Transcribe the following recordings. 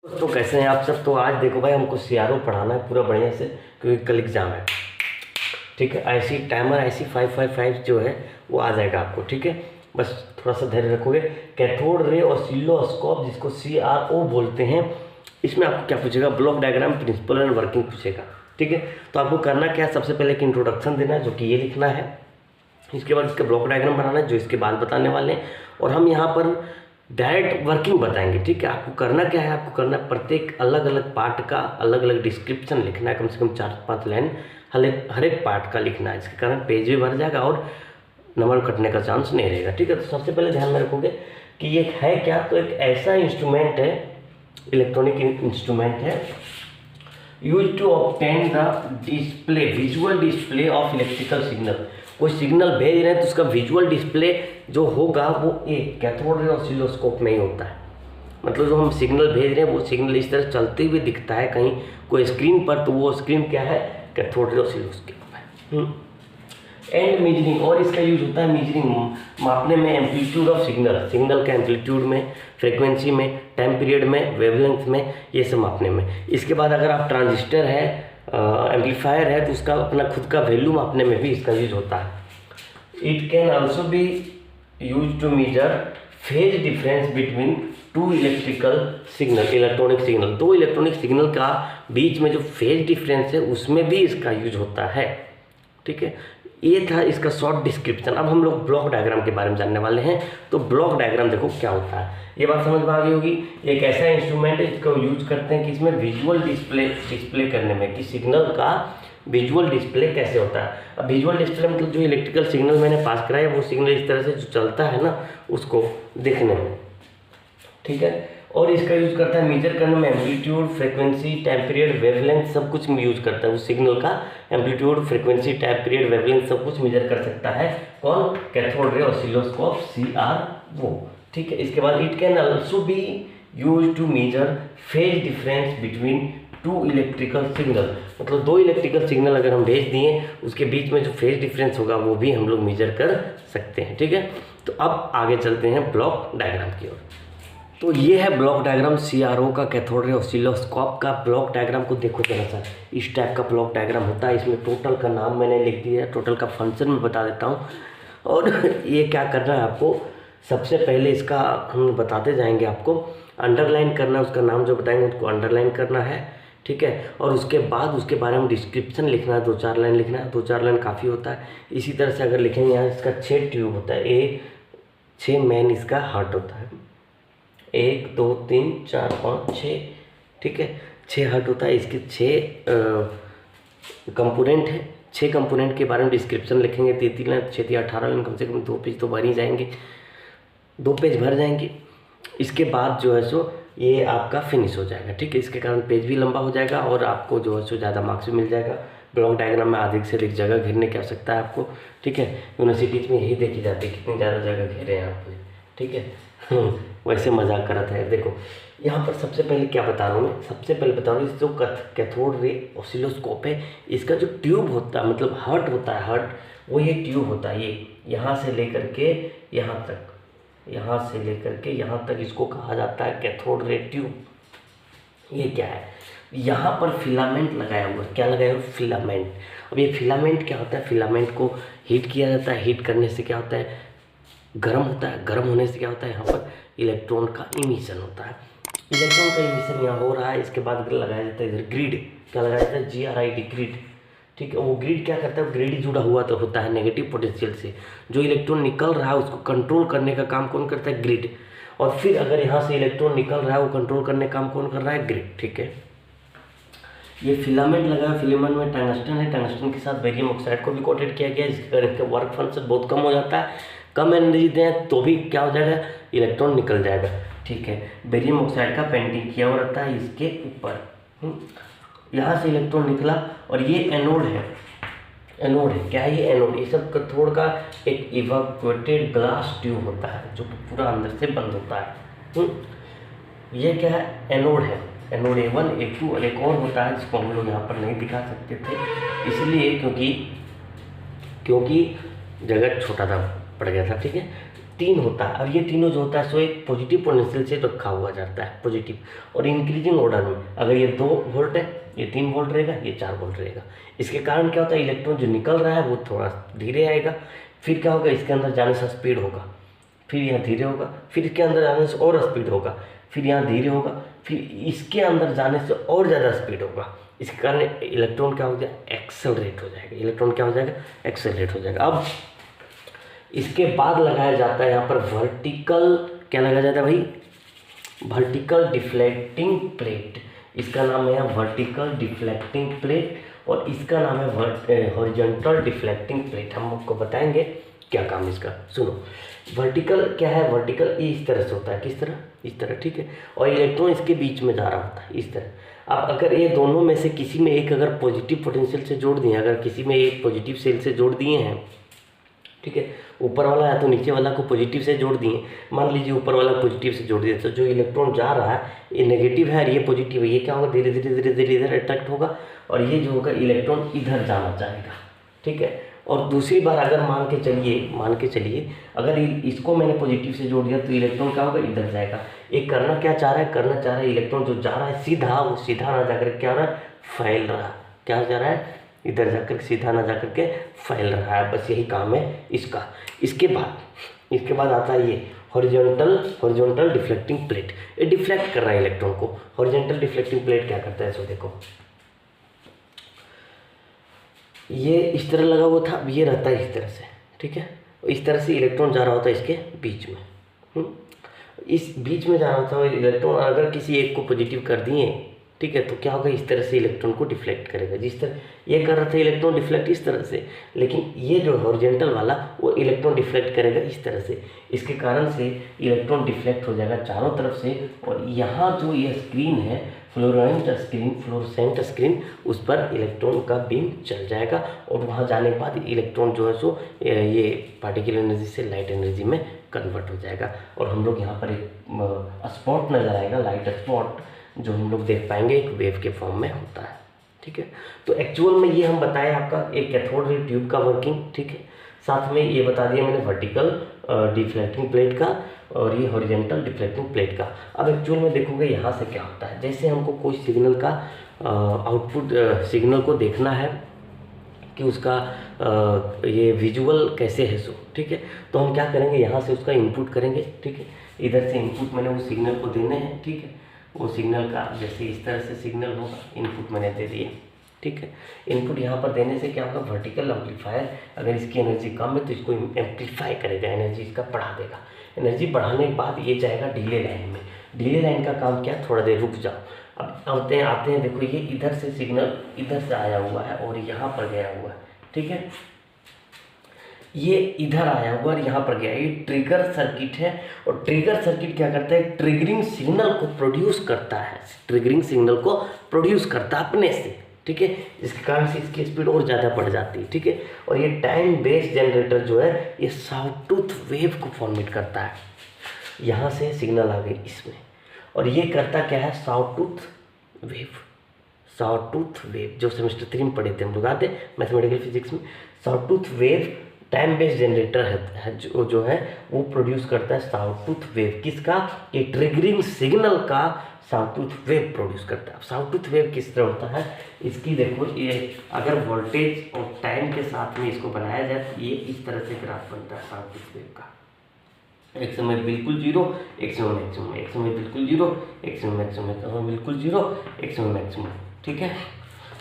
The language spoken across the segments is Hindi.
दोस्तों कैसे हैं आप सब। तो आज देखो भाई, हमको सीआरओ पढ़ाना है पूरा बढ़िया से, क्योंकि कल एग्जाम है। ठीक है, ऐसी टाइमर ऐसी 555 जो है वो आ जाएगा आपको। ठीक है, बस थोड़ा सा धैर्य रखोगे। कैथोड रे ऑसिलोस्कोप, जिसको सीआरओ बोलते हैं, इसमें आपको क्या पूछेगा, block diagram, principal and working पूछेगा। ठीक है, तो आपको करना क्या है, सबसे पहले एक इंट्रोडक्शन देना है जो कि ये लिखना है। इसके बाद इसका ब्लॉक डायग्राम बनाना है जो इसके बाद बताने वाले हैं, और हम यहाँ पर डायरेक्ट वर्किंग बताएंगे। ठीक है, आपको करना क्या है, आपको करना प्रत्येक अलग अलग पार्ट का अलग अलग डिस्क्रिप्शन लिखना है, कम से कम 4-5 लाइन हर एक पार्ट का लिखना है। इसके कारण पेज भी भर जाएगा और नंबर कटने का चांस नहीं रहेगा। ठीक है, तो सबसे पहले ध्यान में रखोगे कि ये है क्या, तो एक ऐसा इंस्ट्रूमेंट है, इलेक्ट्रॉनिक इंस्ट्रूमेंट है, use to obtain the display, visual display of electrical signal. कोई सिग्नल भेज रहे हैं तो उसका विजुअल डिस्प्ले जो होगा वो एक कैथोड रे ऑसिलोस्कोप में ही होता है। मतलब जो हम सिग्नल भेज रहे हैं वो सिग्नल इस तरह चलते हुए दिखता है कहीं कोई स्क्रीन पर, तो वो स्क्रीन क्या है, कैथोड रे ऑसिलोस्कोप है। एंड मीजरिंग, और इसका यूज होता है मीजरिंग, मापने में एम्पलीट्यूड ऑफ सिग्नल, सिग्नल का एम्पलीट्यूड में, फ्रीक्वेंसी में, टाइम पीरियड में, वेवलेंथ में, ये सब मापने में। इसके बाद अगर आप ट्रांजिस्टर है, एम्पलीफायर है, तो उसका अपना खुद का वैल्यू मापने में भी इसका यूज होता है। It can also be use to measure phase difference between two electrical signal, electronic signal, दो इलेक्ट्रॉनिक सिग्नल का बीच में जो फेज डिफरेंस है उसमें भी इसका यूज होता है। ठीक है, ये था इसका शॉर्ट डिस्क्रिप्शन। अब हम लोग ब्लॉक डायग्राम के बारे में जानने वाले हैं। तो ब्लॉक डायग्राम देखो क्या होता है, ये बात समझ में आ गई होगी। एक ऐसा इंस्ट्रूमेंट है जिसको यूज करते हैं कि इसमें विजुअल डिस्प्ले करने में, कि सिग्नल का विजुअल डिस्प्ले कैसे होता है। अब विजुअल डिस्प्ले मतलब जो इलेक्ट्रिकल सिग्नल मैंने पास कराया वो सिग्नल इस तरह से जो चलता है ना, उसको देखने में। ठीक है, और इसका यूज करता है मेजर करने में amplitude, frequency, time period, wavelength, सब कुछ यूज करता है। उस सिग्नल का amplitude, frequency, time period, wavelength सब कुछ मेजर कर सकता है कौन, कैथोड रे ऑसिलोस्कोप, सीआरओ। ठीक है, इसके बाद it can also be use to measure phase difference between two electrical signal, मतलब दो इलेक्ट्रिकल सिग्नल अगर हम भेज दिए उसके बीच में जो फेज डिफरेंस होगा वो भी हम लोग मेजर कर सकते हैं। ठीक है, तो अब आगे चलते हैं ब्लॉक डायग्राम की ओर। तो ये है ब्लॉक डायग्राम सीआरओ का, कैथोड रे ऑसिलोस्कोप का ब्लॉक डायग्राम को देखो जरा सा। इस टाइप का ब्लॉक डायग्राम होता है। इसमें टोटल का नाम मैंने लिख दिया है, टोटल का फंक्शन मैं बता देता हूँ। और ये क्या करना है आपको, सबसे पहले इसका हम बताते जाएंगे, आपको अंडरलाइन करना है, उसका नाम जो बताएंगे उसको अंडरलाइन करना है। ठीक है, और उसके बाद उसके बारे में डिस्क्रिप्शन लिखना है, 2-4 लाइन लिखना है, 2-4 लाइन काफ़ी होता है। इसी तरह से अगर लिखेंगे, यहाँ इसका 6 ट्यूब होता है, 6 मेन इसका हार्ट होता है, 1 2 3 4 5 6। ठीक है, 6 हार्ट होता है, इसके 6 कंपोनेंट है। 6 कंपोनेंट के बारे में डिस्क्रिप्शन लिखेंगे, 3-3 लाइन, 6-18 लाइन, कम से कम 2 पेज तो भर ही जाएंगे, 2 पेज भर जाएंगे। इसके बाद जो है सो ये आपका फिनिश हो जाएगा। ठीक है, इसके कारण पेज भी लंबा हो जाएगा और आपको जो है सो ज़्यादा मार्क्स भी मिल जाएगा। ब्लॉक डायग्राम में अधिक से अधिक जगह घेरने की आवश्यकता है आपको। ठीक है, यूनिवर्सिटीज़ में यही देखी जाती है कितनी ज़्यादा जगह घेरे हैं आपने। ठीक है, वैसे मजाक करत है। देखो यहाँ पर सबसे पहले क्या बता रहा हूँ मैं, सबसे पहले बता रहा हूँ जो कैथोड रे ऑसिलोस्कोप है, इसका जो ट्यूब होता है, मतलब हर्ट होता है, हर्ट वो ये ट्यूब होता है, ये यहाँ से लेकर के यहाँ तक, यहाँ से लेकर के यहाँ तक इसको कहा जाता है कैथोड रे ट्यूब। ये क्या है, यहाँ पर फिलामेंट लगाया हुआ है। क्या लगाया हुआ, फिलामेंट। अब ये फिलामेंट क्या होता है, फिलामेंट को हीट किया जाता है, हीट करने से क्या होता है, गर्म होता है, गर्म होने से क्या होता है, यहाँ पर इलेक्ट्रॉन का इमिशन होता है। इलेक्ट्रॉन का इमिशन यहाँ हो रहा है, इसके बाद लगाया जाता है इधर ग्रिड। क्या लगाया जाता है, GRID, ग्रिड। ठीक है, वो ग्रिड क्या करता है, ग्रिड जुड़ा हुआ तो होता है नेगेटिव पोटेंशियल से। जो इलेक्ट्रॉन निकल रहा है उसको कंट्रोल करने का काम कौन करता है, ग्रिड। और फिर अगर यहाँ से इलेक्ट्रॉन निकल रहा है वो कंट्रोल करने का काम कौन कर रहा है, ग्रिड। ठीक है, ये फिलामेंट लगा है, फिलामेंट में टंगस्टन है, टंगस्टन के साथ बेरियम ऑक्साइड को भी कोटेड किया गया है, जिसके कारण इसका वर्क फंक्शन बहुत कम हो जाता है। कम एनर्जी दें तो भी क्या हो जाएगा, इलेक्ट्रॉन निकल जाएगा। ठीक है, बेरियम ऑक्साइड का पेंटिंग किया हुआ रहता है इसके ऊपर। यहाँ से इलेक्ट्रॉन निकला और ये एनोड है, एनोड है। क्या है ये, एनोड। ये सब कैथोड का एक इवैक्यूएटेड ग्लास ट्यूब होता है जो कि पूरा अंदर से बंद होता है। ये क्या है, एनोड है, एनोड A1 A2 और एक और होता है जिसको हम लोग यहाँ पर नहीं दिखा सकते थे इसलिए क्योंकि जगह छोटा था पड़ गया था। ठीक है, तीन होता है। अब ये तीनों जो होता है सो एक पॉजिटिव पोटेंशियल से रखा हुआ जाता है, पॉजिटिव, और इंक्रीजिंग ऑर्डर में। अगर ये 2 वोल्ट है, ये 3 वोल्ट रहेगा, ये 4 वोल्ट रहेगा। इसके कारण क्या होता है, इलेक्ट्रॉन जो निकल रहा है वो थोड़ा धीरे आएगा, फिर क्या होगा, इसके अंदर जाने से स्पीड होगा, फिर यहाँ धीरे होगा, फिर इसके अंदर जाने से और स्पीड होगा, फिर यहाँ धीरे होगा, फिर इसके अंदर जाने से और ज़्यादा स्पीड होगा। इसके कारण इलेक्ट्रॉन क्या हो जाएगा, एक्सेलरेट हो जाएगा। इलेक्ट्रॉन क्या हो जाएगा, एक्सेलरेट हो जाएगा। अब इसके बाद लगाया जाता है यहाँ पर वर्टिकल, क्या लगाया जाता है भाई, वर्टिकल डिफ्लेक्टिंग प्लेट। इसका नाम है वर्टिकल डिफ्लेक्टिंग प्लेट, और इसका नाम है हॉरिजॉन्टल डिफ्लेक्टिंग प्लेट। हम आपको बताएंगे क्या काम इसका। सुनो, वर्टिकल क्या है, वर्टिकल ये इस तरह से होता है, किस तरह, इस तरह, ठीक है, और इलेक्ट्रॉन इसके बीच में जा रहा होता है, इस तरह। अब अगर ये दोनों में से किसी में एक अगर पॉजिटिव पोटेंशियल से जोड़ दिए, अगर किसी में एक पॉजिटिव सेल से जोड़ दिए हैं, ठीक है, ऊपर वाला या तो नीचे वाला को पॉजिटिव से जोड़ दिए, मान लीजिए ऊपर वाला पॉजिटिव से जोड़ दिया, तो जो इलेक्ट्रॉन जा रहा है ये नेगेटिव है और ये पॉजिटिव है, ये क्या होगा, धीरे धीरे धीरे धीरे इधर अट्रैक्ट होगा, और ये जो होगा इलेक्ट्रॉन इधर जाना चाहेगा, ठीक है। और दूसरी बार अगर मान के चलिए अगर इसको मैंने पॉजिटिव से जोड़ दिया तो इलेक्ट्रॉन क्या होगा, इधर जाएगा। ये करना क्या चाह रहा है, इलेक्ट्रॉन जो जा रहा है सीधा, वो सीधा ना जाकर क्या हो रहा है, फैल रहा है, क्या हो जा रहा है, इधर जाकर सीधा ना जाकर के फैल रहा है। बस यही काम है इसका। इसके बाद आता है ये हॉरिजॉन्टल डिफ्लेक्टिंग प्लेट। ये डिफ्लेक्ट कर रहा है इलेक्ट्रॉन को। हॉरिजॉन्टल डिफ्लेक्टिंग प्लेट क्या करता है, सो देखो, ये इस तरह लगा हुआ था, अब ये रहता है इस तरह से, ठीक है, इस तरह से इलेक्ट्रॉन जा रहा होता है इसके बीच में, इस बीच में जा रहा होता है इलेक्ट्रॉन। अगर किसी एक को पॉजिटिव कर दिए, ठीक है, तो क्या होगा, इस तरह से इलेक्ट्रॉन को डिफ्लेक्ट करेगा। जिस तरह ये कर रहा था इलेक्ट्रॉन डिफ्लेक्ट इस तरह से, लेकिन ये जो हॉरिजॉन्टल वाला वो इलेक्ट्रॉन डिफ्लेक्ट करेगा इस तरह से। इसके कारण से इलेक्ट्रॉन डिफ्लेक्ट हो जाएगा चारों तरफ से, और यहाँ जो ये स्क्रीन है फ्लोरोसेंट स्क्रीन, उस पर इलेक्ट्रॉन का बीम चल जाएगा, और वहाँ जाने के बाद इलेक्ट्रॉन जो है सो ये पार्टिकल एनर्जी से लाइट एनर्जी में कन्वर्ट हो जाएगा। और हम लोग यहाँ पर एक स्पॉट नज़र आएगा, लाइट स्पॉट, जो हम लोग देख पाएंगे एक वेव के फॉर्म में होता है, ठीक है। तो एक्चुअल में ये हम बताए आपका एक कैथोड रे ट्यूब का वर्किंग, ठीक है, साथ में ये बता दिया मैंने वर्टिकल डिफ्लेक्टिंग प्लेट का और ये हॉरिजॉन्टल डिफ्लेक्टिंग प्लेट का। अब एक्चुअल में देखोगे यहाँ से क्या होता है, जैसे हमको कोई सिग्नल का आउटपुट सिग्नल को देखना है कि उसका ये विजुअल कैसे है, सो ठीक है, तो हम क्या करेंगे, यहाँ से उसका इनपुट करेंगे, ठीक है, इधर से इनपुट मैंने वो सिग्नल को देने हैं, ठीक है, वो सिग्नल का जैसे इस तरह से सिग्नल होगा, इनपुट मैंने दे दिए, ठीक है। इनपुट यहाँ पर देने से क्या होगा, वर्टिकल एम्पलीफायर अगर इसकी एनर्जी कम है तो इसको एम्पलीफाई करेगा, एनर्जी इसका बढ़ा देगा। एनर्जी बढ़ाने के बाद ये जाएगा डिले लाइन में। डिले लाइन का काम क्या, थोड़ा देर रुक जाओ। अब आते हैं देखो, ये इधर से सिग्नल इधर से आया हुआ है और यहाँ पर गया हुआ है, ठीक है, ये इधर आया हुआ और यहाँ पर गया, ये ट्रिगर सर्किट है। और ट्रिगर सर्किट क्या करता है, ट्रिगरिंग सिग्नल को प्रोड्यूस करता है, ट्रिगरिंग सिग्नल को प्रोड्यूस करता है अपने से, ठीक है, जिसके कारण से इसकी स्पीड और ज़्यादा बढ़ जाती है, ठीक है। और ये टाइम बेस्ड जनरेटर जो है ये साउटूथ वेव को फॉर्मेट करता है। यहाँ से सिग्नल आ गई इसमें, और ये करता क्या है, साउटूथ वेव जो सेमेस्टर 3 में पढ़े थे हम लोग, आते मैथमेटिकल फिजिक्स में। साउटूथ वेव टाइम बेस्ड जनरेटर है जो है वो प्रोड्यूस करता है साउटूथ वेव। किसका, ये ट्रिगरिंग सिग्नल का साउटूथ वेव प्रोड्यूस करता है। अब साउटूथ वेव किस तरह होता है, इसकी देखो, ये अगर वोल्टेज और टाइम के साथ में इसको बनाया जाए तो ये इस तरह से ग्राफ बनता है साउटूथ वेव का। एक समय बिल्कुल जीरो, एक समय मैक्सिमम, एक समय बिल्कुल जीरो, एक समय मैक्सिमम, एक समय बिल्कुल जीरो, एक समय मैक्सिमम, ठीक है।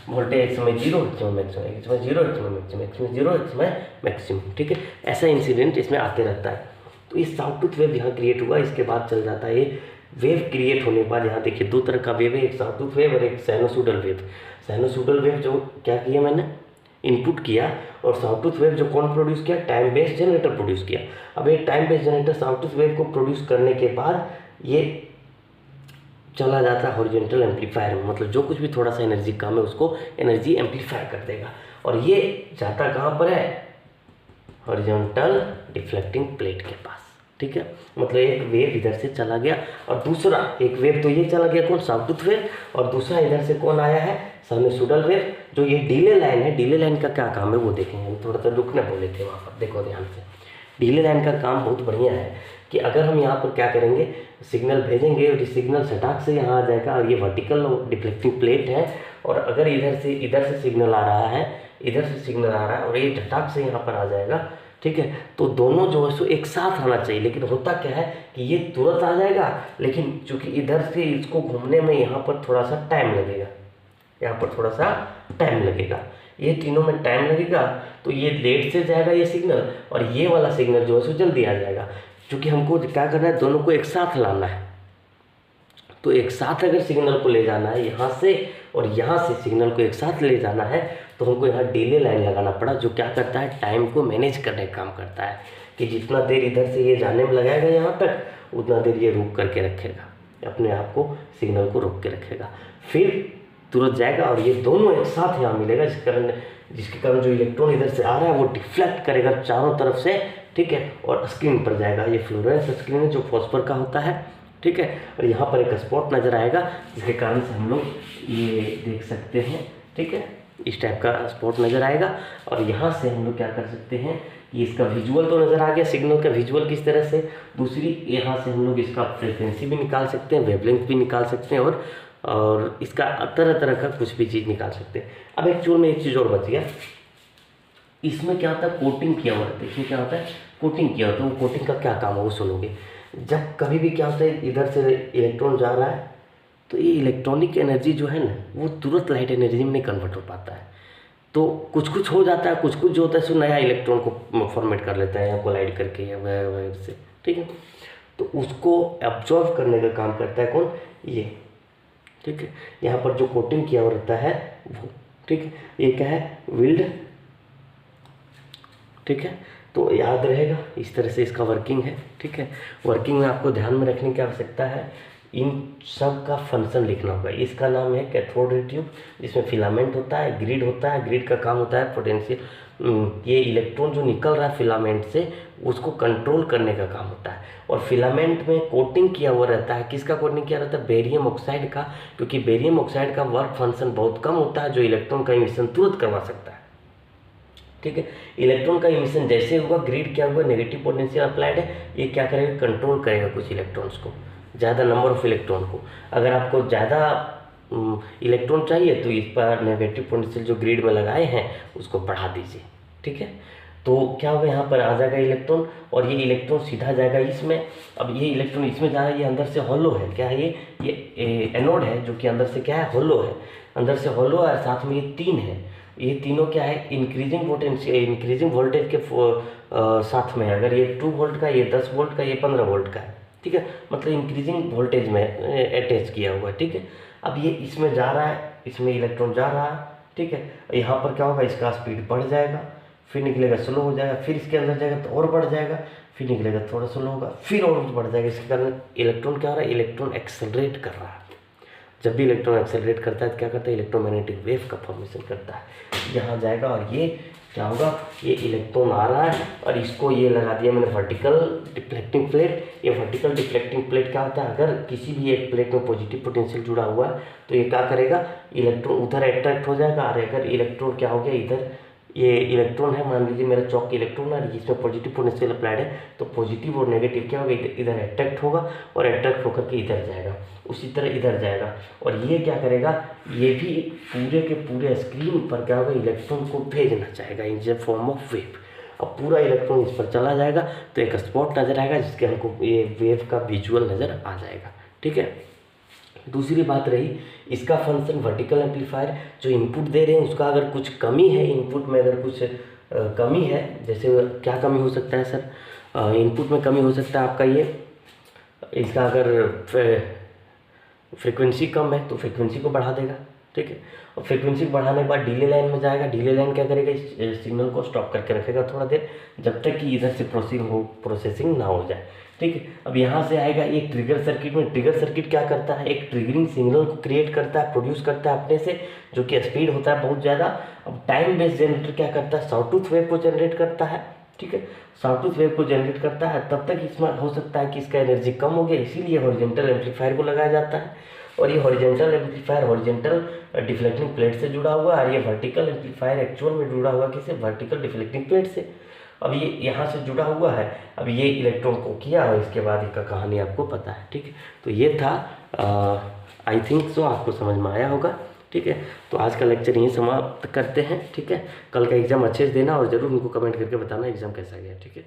वोल्टेज एक समय जीरो, एक समय मैक्सिमम, एक समय जीरो, एक समय मैक्सिमम, एक समय जीरो, एक समय मैक्सिमम, ठीक है। ऐसा इंसिडेंट इसमें आते रहता है। तो ये साउटूथ वेव यहाँ क्रिएट हुआ, इसके बाद चल जाता है ये वेव क्रिएट होने के बाद। यहाँ देखिए 2 तरह का वेव है, एक साउटूथ वेव और एक साइनोसॉइडल वेव। साइनोसॉइडल वेव जो क्या किया मैंने, इनपुट किया, और साउटूथ वेव जो कौन प्रोड्यूस किया, टाइम बेस्ड जनरेटर प्रोड्यूस किया। अब ये टाइम बेस्ड जनरेटर साउटूथ वेव को प्रोड्यूस करने के बाद ये चला जाता है हॉरिजॉन्टल एम्पलीफायर में, मतलब जो कुछ भी थोड़ा सा एनर्जी कम है उसको एनर्जी एम्पलीफाई कर देगा। और ये जाता कहाँ पर है, हॉरिजॉन्टल डिफ्लेक्टिंग प्लेट के पास, ठीक है। मतलब एक वेव इधर से चला गया और दूसरा एक वेव तो ये चला गया कौन, साउटूथ वेव, और दूसरा इधर से कौन आया है, साइनोसॉइडल वेव। जो ये डिले लाइन है, डिले लाइन का क्या काम है वो देखेंगे हम, थोड़ा सा रुकने बोले थे वहाँ पर, देखो ध्यान से। डिले लाइन का काम बहुत बढ़िया है कि अगर हम यहाँ पर क्या करेंगे, सिग्नल भेजेंगे और सिग्नल सटाक से यहाँ आ जाएगा, और ये वर्टिकल डिफ्लेक्टिंग प्लेट है, और अगर इधर से सिग्नल आ रहा है, इधर से सिग्नल आ रहा है और ये झटाक से यहाँ पर आ जाएगा, ठीक है। तो दोनों जो है सो एक साथ आना चाहिए, लेकिन होता क्या है कि ये तुरंत आ जाएगा, लेकिन चूंकि इधर से इसको घूमने में यहाँ पर थोड़ा सा टाइम लगेगा, यहाँ पर थोड़ा सा टाइम लगेगा, ये तीनों में टाइम लगेगा, तो ये लेट से जाएगा ये सिग्नल, और ये वाला सिग्नल जो है सो जल्दी आ जाएगा। क्योंकि हमको क्या करना है, दोनों को एक साथ लाना है, तो एक साथ अगर सिग्नल को ले जाना है यहाँ से और यहाँ से सिग्नल को एक साथ ले जाना है, तो हमको यहाँ डिले लाइन लगाना पड़ा, जो क्या करता है, टाइम को मैनेज करने का काम करता है, कि जितना देर इधर से ये जाने में लगाएगा यहाँ तक, उतना देर ये रुक करके रखेगा, अपने आप को सिग्नल को रोक के रखेगा, फिर तुरंत जाएगा, और ये दोनों एक साथ यहाँ मिलेगा, जिसके कारण जो इलेक्ट्रॉन इधर से आ रहा है वो डिफ्लेक्ट करेगा चारों तरफ से, ठीक है, और स्क्रीन पर जाएगा। ये फ्लोरेंस स्क्रीन है जो फॉस्फर का होता है, ठीक है, और यहाँ पर एक स्पॉट नज़र आएगा, जिसके कारण से हम लोग ये देख सकते हैं, ठीक है, इस टाइप का स्पॉट नज़र आएगा। और यहाँ से हम लोग क्या कर सकते हैं कि इसका विजुअल तो नज़र आ गया, सिग्नल का विजुअल किस तरह से, दूसरी यहाँ से हम लोग इसका फ्रीक्वेंसी भी निकाल सकते हैं, वेवलेंथ भी निकाल सकते हैं, और इसका तरह तरह का कुछ भी चीज़ निकाल सकते हैं। अब एक्चुअल में एक चीज़ और बच गया, इसमें क्या होता है, कोटिंग किया हुआ है। इसमें क्या होता है, कोटिंग किया होता है। वो कोटिंग का क्या काम है वो सुनोगे। जब कभी भी क्या होता है, इधर से इलेक्ट्रॉन जा रहा है, तो ये इलेक्ट्रॉनिक एनर्जी जो है ना, वो तुरंत लाइट एनर्जी में नहीं कन्वर्ट हो पाता है। तो कुछ कुछ हो जाता है, कुछ कुछ जो होता है सो नया इलेक्ट्रॉन को फॉर्मेट कर लेता है, या कोलाइड करके या वह से, ठीक है। तो उसको एब्जॉर्व करने का काम करता है कौन, ये, ठीक है। यहाँ पर जो कोटिंग किया हुआ रहता है वो, ठीक है, ये क्या है, विल्ड, ठीक है। तो याद रहेगा इस तरह से इसका वर्किंग है, ठीक है। वर्किंग में आपको ध्यान में रखने की आवश्यकता है, इन सब का फंक्शन लिखना होगा। इसका नाम है कैथोड रे ट्यूब, जिसमें फिलामेंट होता है, ग्रिड होता है। ग्रिड का काम होता है पोटेंशियल, ये इलेक्ट्रॉन जो निकल रहा है फिलामेंट से, उसको कंट्रोल करने का काम होता है। और फिलामेंट में कोटिंग किया हुआ रहता है, किसका कोटिंग किया रहता है, बेरियम ऑक्साइड का, क्योंकि बेरियम ऑक्साइड का वर्क फंक्शन बहुत कम होता है, जो इलेक्ट्रॉन का इमिशन तुरंत करवा सकता है, ठीक है। इलेक्ट्रॉन का इमिशन जैसे हुआ, ग्रिड क्या हुआ, नेगेटिव पोटेंशियल अप्लाइड है, ये क्या करेगा, कंट्रोल करेगा कुछ इलेक्ट्रॉन्स को, ज़्यादा नंबर ऑफ इलेक्ट्रॉन को। अगर आपको ज़्यादा इलेक्ट्रॉन चाहिए तो इस पर नेगेटिव पोटेंशियल जो ग्रिड में लगाए हैं उसको बढ़ा दीजिए, ठीक है। तो क्या होगा, यहाँ पर आ जाएगा इलेक्ट्रॉन, और ये इलेक्ट्रॉन सीधा जाएगा इसमें। अब ये इलेक्ट्रॉन इसमें जा रहा है, ये अंदर से हॉलो है, क्या है ये एनोड है, जो कि अंदर से क्या है, हॉलो है, अंदर से हॉलो है, साथ में ये तीन है। ये तीनों क्या है, इंक्रीजिंग पोटेंशियल, इंक्रीजिंग वोल्टेज के साथ में, अगर ये 2 वोल्ट का, ये 10 वोल्ट का, ये 15 वोल्ट का है, ठीक है, मतलब इंक्रीजिंग वोल्टेज में अटैच किया हुआ है, ठीक है। अब ये इसमें जा रहा है, इसमें इलेक्ट्रॉन जा रहा है, ठीक है। यहाँ पर क्या होगा, इसका स्पीड बढ़ जाएगा, फिर निकलेगा स्लो हो जाएगा, फिर इसके अंदर जाएगा तो और बढ़ जाएगा, फिर निकलेगा थोड़ा स्लो होगा, फिर और बढ़ जाएगा। इसके कारण इलेक्ट्रॉन क्या हो रहा है, इलेक्ट्रॉन एक्सेलरेट कर रहा है। जब भी इलेक्ट्रॉन एक्सेलरेट करता है तो क्या करता है, इलेक्ट्रोमैग्नेटिक वेव का फॉर्मेशन करता है, यहाँ जाएगा, और ये क्या होगा, ये इलेक्ट्रॉन आ रहा है, और इसको ये लगा दिया मैंने वर्टिकल डिफ्लेक्टिंग प्लेट। ये वर्टिकल डिफ्लेक्टिंग प्लेट क्या होता है, अगर किसी भी एक प्लेट में पॉजिटिव पोटेंशियल जुड़ा हुआ है तो ये क्या करेगा, इलेक्ट्रॉन उधर अट्रैक्ट हो जाएगा, और अगर इलेक्ट्रॉन क्या हो गया, इधर ये इलेक्ट्रॉन है, मान लीजिए मेरा चौक इलेक्ट्रॉन है, इसमें पॉजिटिव पोटेंशियल अप्लाइड है, तो पॉजिटिव और नेगेटिव क्या होगा, इधर अट्रैक्ट होगा, और अट्रैक्ट होकर के इधर जाएगा, उसी तरह इधर जाएगा, और ये क्या करेगा, ये भी पूरे के पूरे स्क्रीन पर क्या होगा, इलेक्ट्रॉन को भेजना चाहेगा in the form of wave. अब पूरा इलेक्ट्रॉन इस पर चला जाएगा तो एक स्पॉट नज़र आएगा, जिसके हमको ये वेव का विजुअल नज़र आ जाएगा, ठीक है। दूसरी बात रही इसका फंक्शन, वर्टिकल एम्पलीफायर जो इनपुट दे रहे हैं उसका अगर कुछ कमी है, इनपुट में अगर कुछ कमी है, जैसे क्या कमी हो सकता है सर, इनपुट में कमी हो सकता है आपका ये, इसका अगर फ्रीक्वेंसी कम है तो फ्रीक्वेंसी को बढ़ा देगा, ठीक है। और फ्रीक्वेंसी बढ़ाने के बाद डिले लाइन में जाएगा, डिले लाइन क्या करेगा, इस सिग्नल को स्टॉप करके रखेगा थोड़ा देर, जब तक कि इधर से प्रोसेसिंग ना हो जाए, ठीक है। अब यहाँ से आएगा एक ट्रिगर सर्किट में। ट्रिगर सर्किट क्या करता है, एक ट्रिगरिंग सिग्नल को क्रिएट करता है, प्रोड्यूस करता है अपने से, जो कि स्पीड होता है बहुत ज़्यादा। अब टाइम बेस्ड जनरेटर क्या करता है, सॉटूथ वेव को जनरेट करता है, ठीक है, सॉटूथ वेव को जनरेट करता है। तब तक इसमें हो सकता है कि इसका एनर्जी कम हो गया, इसीलिए हॉरिजॉन्टल एम्पलीफायर को लगाया जाता है। और ये horizontal amplifier horizontal deflecting plate से जुड़ा हुआ है, और ये वर्टिकल एम्पलीफायर एक्चुअल में जुड़ा हुआ किससे, वर्टिकल डिफ्लेक्टिंग प्लेट से। अब ये यहाँ से जुड़ा हुआ है, अब ये इलेक्ट्रॉन को किया और इसके बाद इसका कहानी आपको पता है। ठीक है, तो ये था, आई थिंक सो आपको समझ में आया होगा। ठीक है, तो आज का लेक्चर यहीं समाप्त करते हैं। ठीक है, कल का एग्ज़ाम अच्छे से देना और ज़रूर उनको कमेंट करके बताना एग्ज़ाम कैसा गया। ठीक है।